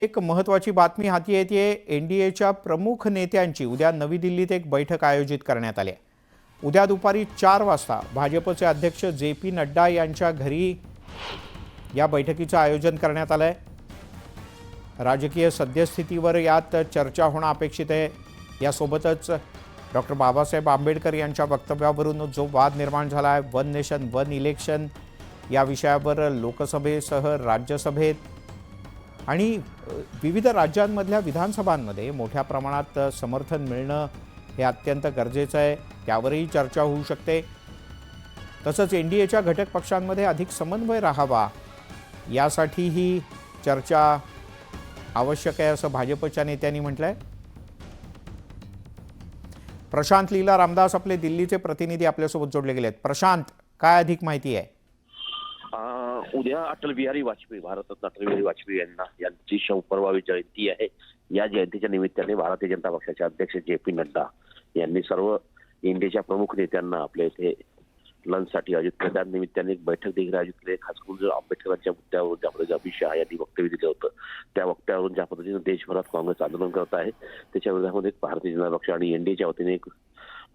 एक महत्त्वाची बातमी हाती येते। एनडीएच्या प्रमुख नेत्यांची उद्या नवी दिल्लीत एक बैठक आयोजित करण्यात आली आहे। उद्या दुपारी 4 वाजता भाजपचे अध्यक्ष जे.पी. नड्डा यांच्या घरी या बैठकीचं आयोजन करण्यात आलं आहे। राजकीय सद्यस्थितीवर यात चर्चा होणं अपेक्षित आहे। यासोबतच डॉक्टर बाबासाहेब आंबेडकर यांच्या वक्तव्यावरून जो वाद निर्माण झाला आहे, वन नेशन वन इलेक्शन या विषयावर लोकसभेसह राज्यसभेत आणि विविध राज्यांमधल्या विधानसभांमध्ये मोठ्या प्रमाणात समर्थन मिळणं हे अत्यंत गरजेचं आहे। त्यावरही चर्चा होऊ शकते। तसंच एनडीएच्या घटक पक्षांमध्ये अधिक समन्वय राहावा यासाठी ही चर्चा आवश्यक आहे असं भाजपच्या नेत्यांनी म्हटलंय। प्रशांत लीला रामदास आपले दिल्लीचे प्रतिनिधी आपल्यासोबत जोडले गेलेत। प्रशांत, काय अधिक माहिती आहे? उद्या अटल बिहारी वाजपेयी, भारतरत्न अटल बिहारी वाजपेयी यांची 100वी जयंती आहे। या जयंतीच्या निमित्ताने भारतीय जनता पक्षाचे अध्यक्ष जे.पी. नड्डा यांनी सर्व इंडियाच्या प्रमुख नेत्यांना आपल्या इथे लंचसाठी आयोजित केलं। त्या निमित्ताने एक बैठक देखील आयोजित केली। खास करून आंबेडकरांच्या मुद्द्यावर ज्या पद्धतीने अमित शहा यांनी वक्तव्य दिलं होतं, त्या वक्तव्यावरून ज्या पद्धतीने देशभरात काँग्रेस आंदोलन करत आहे, त्याच्या विरोधामध्ये भारतीय जनता पक्ष आणि एनडीएच्या वतीने एक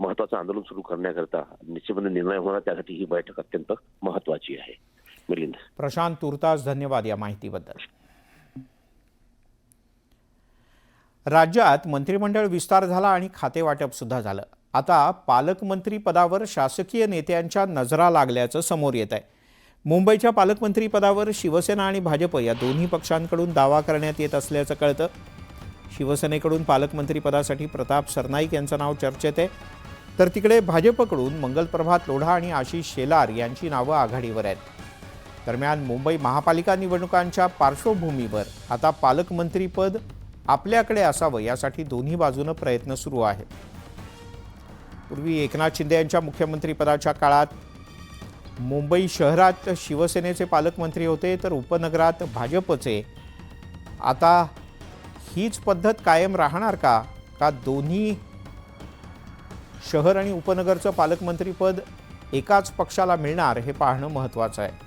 महत्त्वाचं आंदोलन सुरू करण्याकरता निश्चितपणे निर्णय होणार। त्यासाठी ही बैठक अत्यंत महत्त्वाची आहे। मिलिंद, प्रशांत, तुर्तास धन्यवाद या माहितीबद्दल। राज्यात मंत्रिमंडळ विस्तार झाला आणि खाते वाटप सुद्धा झालं। आता पालकमंत्री पदावर शासकीय नेत्यांच्या नजरा लागल्याचं समोर येत आहे। मुंबईच्या पालकमंत्री पदावर शिवसेना आणि भाजप या दोन्ही पक्षांकडून दावा करण्यात येत असल्याचं कळतं। शिवसेनेकडून पालकमंत्री पदासाठी प्रताप सरनाईक यांचं नाव चर्चेत आहे, तर तिकडे भाजपकडून मंगलप्रभात लोढा आणि आशिष शेलार यांची नावं आघाडीवर आहेत। दरम्यान मुंबई महापालिका निवडणुकांच्या पार्श्वभूमीवर आता पालकमंत्रीपद आपल्याकडे असावं यासाठी दोन्ही बाजूने प्रयत्न सुरू आहेत। पूर्वी एकनाथ शिंदे यांच्या मुख्यमंत्रीपदाच्या काळात मुंबई शहरात शिवसेनेचे पालकमंत्री होते, तर उपनगरात भाजपचे। आता हीच पद्धत कायम राहणार का दोन्ही शहर आणि उपनगरचं पालकमंत्रीपद एकाच पक्षाला मिळणार हे पाहणं महत्त्वाचं आहे।